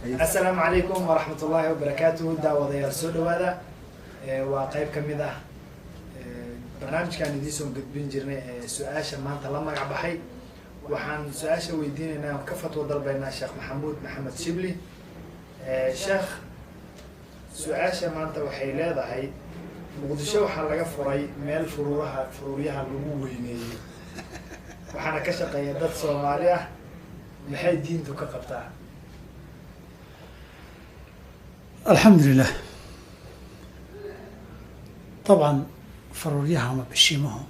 السلام عليكم ورحمة الله وبركاته. دعوة سودو هذا وقيب كميدة برنامج كان يديسون قد بنجرنا سؤال ما أنت لما عبحي وحن سؤال ويدينا كفة وضل بين الشيخ محمد شبلي شيخ سؤال ما أنت وحيلة ذا هي مقدشة وحلا فري مال فرويها الوجوهيني وحنا كشق يدات صومالية محي دين تكقبتها. الحمد لله. طبعا فروريها ما بشيمهم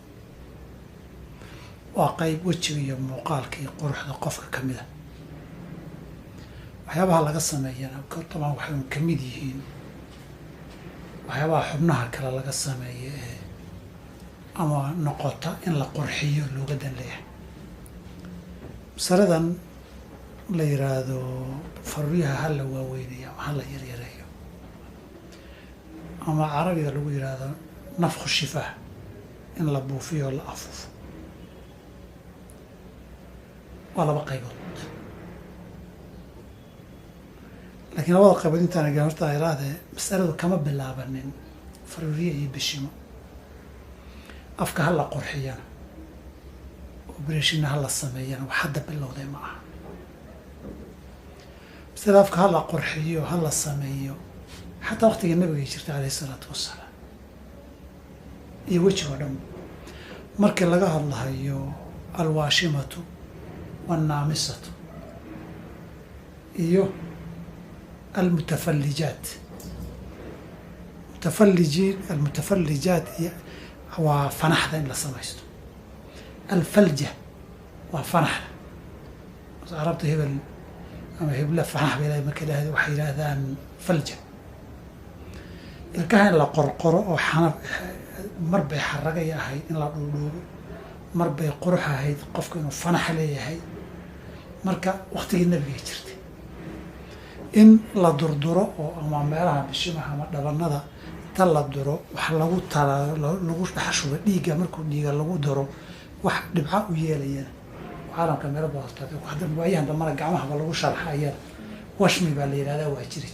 وقيب وجهي ومقالك قرح قفك كمده waxyaabaha laga sameeyana طبعا waxay kamid yihiin waxyaabaha xubnaha kale laga sameeyay ama noqota in la qurxiyo looga dan leeyahay saradan la yiraahdo faruriyaha hal la waaweynayo hal la yaryareeyo ama carabiga lagu yiraahdo nafkhu shifaa in la buufiyo la afuufo waa laba qaybood laakiin labada qaybood intaan eegay horta ay raadeen mas'aladu kama bilaabanin faruriye iyo bishimo afka hal la qurxiyana operation hal la sameeyana wax hadda bilowday ma aha mas'alada afka hal la qurxiyo hal la sameeyo حتى وقت النبي يشرت عليه الصلاة والسلام يوجه ودم مركل لقاها الله يو الواشمة والنامصة يو المتفلجات المتفلجات هو فنح ذا إلا سمعته الفلجة وفنح عربت هبل أما هبل فنح بلا مكلا هذا وحيلا ذا فلجة ilkaha in la qorqoro oo xanaf marbay xaragay ahayd in la dhuudhuubo marbay qurux ahayd qofku inuu fanax leeyahay marka waqtigii nabiga jirtay in la durduro oo ama meelaha bishimaha ama dhabanada inta la duro wax lagu lagu dhaxshubo dhiigga markuu dhiiga lagu duro wax dhibca u yeelayana caalamka meel badan ku hadda waayahan damana gacmaha lagu sharxayaan washmi baa la yiraahdaa waa jiri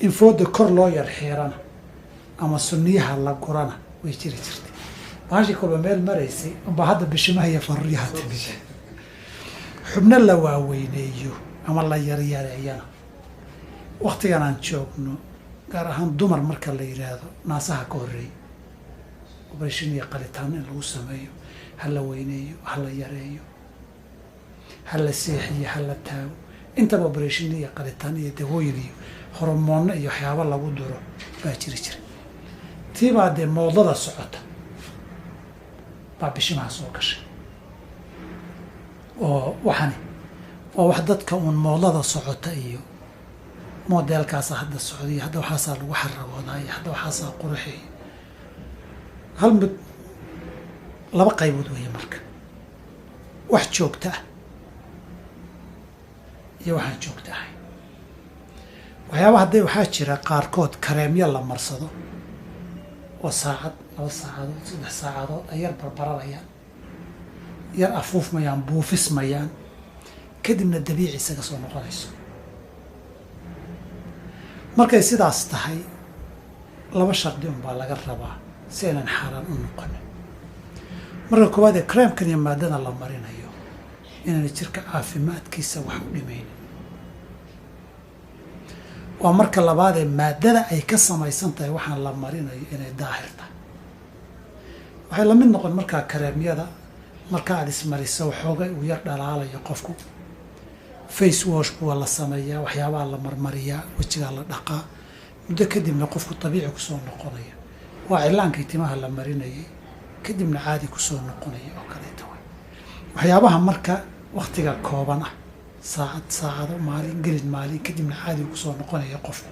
in fooda kor loo yar xeerana ama sunniyaha la gurana way jiri jirtay baashi kolba meel maraysay amba hadda bishimaha iyo farriyaha timid xubna la waaweyneeyo ama la yaryareeyana waqtigan aan joogno gaar ahaan dumar marka la yiraahdo naasaha ka horeey operation iyo qalitaan in lagu sameeyo hal la weyneeyo hal la yareeyo hal la seexiyo hal la taago inta operation iyo qalitaan iyo dawooyin iyo hormoon iyo waxyaabo lagu duro baa jiri tiibaa de moodada socota baa bishimaha soo gashay oo waxani oo wax dadka uun moodada socota iyo modelkaas hadda socday hadda waxaasaa lagu xaragooday hadda waxaasaa qurxi hal mid laba qaybood weeye marka wax joogta ah iyo waxaan joogta ahay waxyaabaha hadday waxaa jira qaarkood kareemyo la marsado oo saacad 2 saacadood 3 saacadood ay yar barbaranayaan yar afuufmayaan buufismayaan kadibna dabiici isaga soo noqonayso markay sidaas tahay laba shardi baa laga rabaa si aanan xaraan u noqonin marka koowaad kareemkan iyo maadada la marinayo inaan jirka caafimaadkiisa wax u dhimaynin waa marka labaad ee maadada ay ka samaysan tahay waxaan la marinayo inay daahir tahay waxay la mid noqon markaa kareemyada marka aad ismariso waxooga uu yar dhalaalayo qofku face wash kuwa la sameeyaa waxyaabaha la marmariyaa wajiga la dhaqaa muddo kadibna qofku dabiici kusoo noqonaya waa cilaankii timaha la marinayay kadibna caadi kusoo noqonaya oo kaleeto waxyaabaha marka waqtiga kooban ah saacado maalin gelin maalin kadibna caadi kusoo noqonaya qofku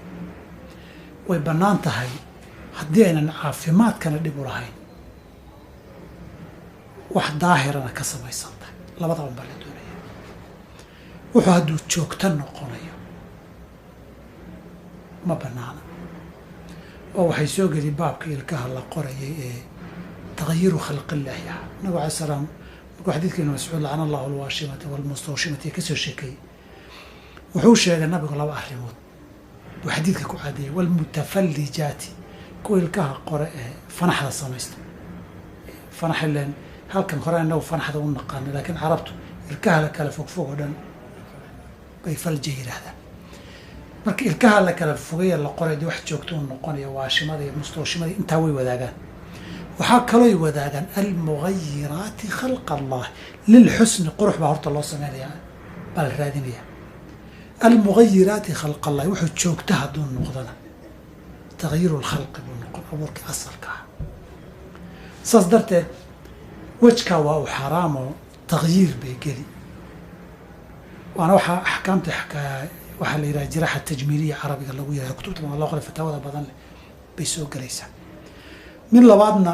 way bannaan tahay haddii aynan caafimaadkana dhib u lahayn wax daahirana ka samaysan tahay labada unbaa la doonaya wuxuu hadduu joogta noqonayo ma bannaana oo waxay soo geli baabka ilkaha la qorayay ee tagyiru khalqillaahi ah nabigu calai salaam markuu xadiidka ibn mascuud lacana allahu alwaashimata walmustawshimata kasoo sheekeeyey wuxuu sheegay nabigu laba arrimood buu xadiidka ku cadeeyey walmutafallijaati kuwa ilkaha qore ee fanaxda samaysta fanax ileen halkan hore inagu fanaxda u naqaano laakiin carabtu ilkaha la kala fogfog oo dhan bay falja yidhaahdaan marka ilkaha la kala fogaya la qoray dee wax joogto u noqonaya waashimada iyo mustooshimada intaa way wadaagaan waxaa kalooy wadaagaan almugayiraati khalqa allah lilxusni qurux baa horta loo sameynayaa baa la raadinaya almugayiraati khalqa allahi wuxuu joogta hadduu noqdana tagyiru lkhalqi buu noqon abuurkii asalka ah saas darteed wejkaa waa u xaraamoo tagyiir bay geli waana waxaa axkaamta waxaa la yidhaha jiraaxa tajmiiliya carabiga lagu yidhaha kutubta badan loo qoray fataawada badan leh bay soo gelaysaa mid labaadna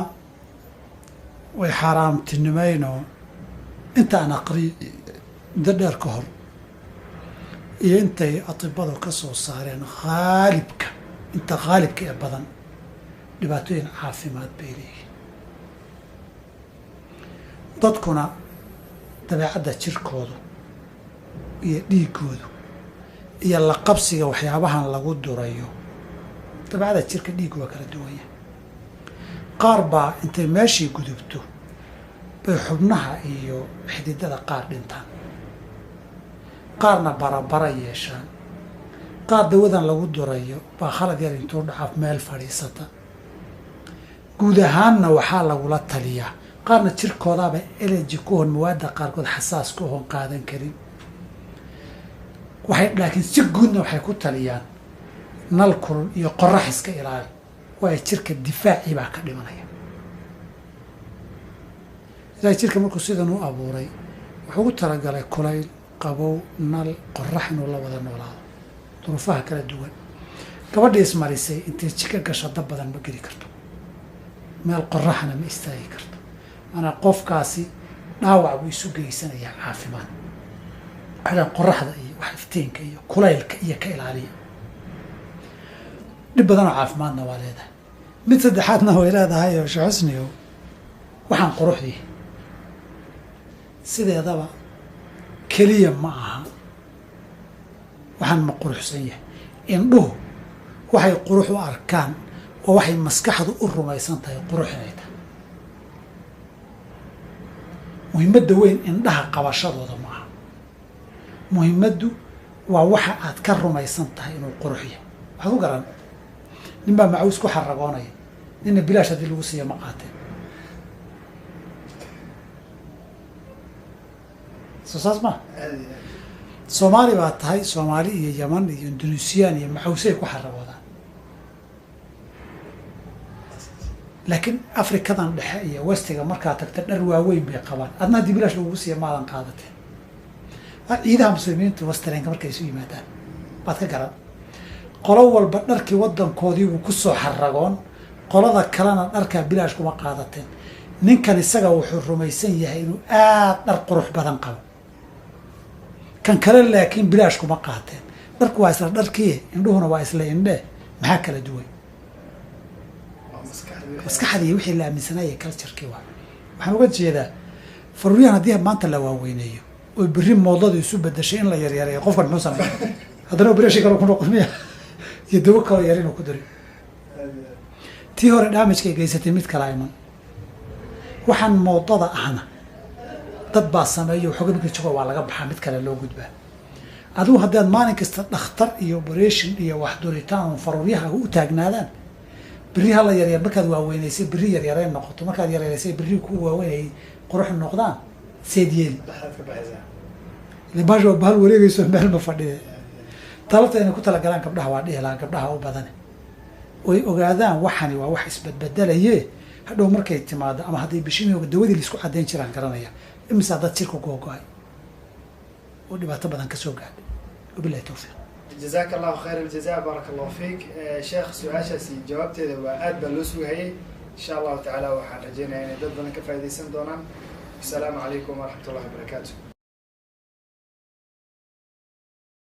way xaaraamtinimeynoo intaan aqri muddo dheer ka hor iyo intay atibadu ka soo saareen haalibka inta haalibka ee badan dhibaatooyin caafimaad bay leeyihiin dadkuna dabeecadda jirkoodu iyo dhiigoodu iyo la qabsiga waxyaabahan lagu durayo dabeecadda jirka dhiigu waa kala duwanya qaar baa intay meeshii gudubto bay xubnaha iyo xididada qaar dhintaan qaarna barabara yeeshaan qaar dawadan lagu durayo baa khalad yar intuu dhacaaf meel fadhiisata guud ahaanna waxaa lagula taliyaa qaarna jirkoodaaba eleji ku hon mawaadda qaarkood xasaas ku hon qaadan karin laakiin si guudna waxay ku taliyaan nal kulul iyo qorax iska ilaali waayo jirka difaacii baa ka dhimanaya ilaahay jirka markuu sidan u abuuray wuxuu ugu talagalay kulayl qabow nal qorax inuu la wada noolaado duruufaha kala duwan gabadhii ismarisay intay jika gasho dab badan ma geli karto meel qoraxna ma istaagi karto maanaa qofkaasi dhaawac buu isu geysanayaa caafimaad waxaa qoraxda iyo wax iftiinka iyo kulaylka iyo ka ilaaliya dhib badanoo caafimaadna waa leedahay mid saddexaadna way leedahay oo sheekh xusniyo waxaan quruxdii sideedaba keliya ma aha waxaan ma quruxsan yahay indhuhu waxay qurux u arkaan oo waxay maskaxdu u rumaysan tahay qurux inay tahay muhiimadda weyn indhaha qabashadooda ma aha muhiimaddu waa waxa aad ka rumaysan tahay inuu qurux yahay waxaad ku garan nin baa macaws ku xaragoonaya ninna bilaash haddii lagu siiya ma qaateen soo saas maa soomaali baa tahay soomaali iyo yaman iyo indonesiyan iyo macawsay ku xaragoodaan laakiin afrikadan dhexe iyo westiga markaa tagta dhar waaweyn bay qabaan adna haddii bilaash lagugu siiya maadan qaadateen ciidaha muslimiintu westrenka markay isu yimaadaan baad ka garan qolo walba dharkii wadankoodiibuu kusoo xaragoon qolada kalena dharkaa bilaash kuma qaadateen ninkan isaga wuxuu rumaysan yahay inuu aada dhar qurux badan qabo kan kale laakiin bilaash kuma qaateen dharku waa isla dharkii indhuhuna waa isla indhee maxaa kala duwan maskaxdii wixii la aaminsanayay culturekii waa waxaan uga jeedaa faruuryahan haddii maanta la waaweyneeyo oo berri moodadu isu bedashay in la yaryareeyo qofkan muxuu sameeya haddana birashi kale ku noqon miya iyo dawo kaloo yar inuu ku diri tii hore damagekay geysatay mid kala iman waxaan moodada ahna dad baa sameeyo xooga markii jogo waa laga baxaa mid kale loo gudbaa adigu haddaad maalin kasta dhakhtar iyo operation iyo wax duritaan faruuryaha u taagnaadaan berri hala yaryar markaad waaweynaysay berri yaryareen noqoto markaad yaryaraysay berri ku waaweynay qurux noqdaan seed yeeli libaasha bahal wareegayso meel ma fadhide talabta inay ku talagalaan gabdhaha waa dhihi lahaa gabdhaha u badane oy ogaadaan waxani waa wax isbedbedelaye hadhow markay timaado ama hadday bishimiyooga dawadii laisku caddayn jiraan garanaya imisaa dad jirka googo-ay oo dhibaato badan kasoo gaadhay wabilahi tawfiiq jazaaka allahu khayr aljaza baaraka allahu fiik sheekh su-aashaasi jawaabteeda waa aad baa loo sugahayay insha allahu tacaala waxaan rajeynayaa inay dad badan ka faaidaysan doonaan asalaamu calaykum waraxmat ullahi wabarakaatu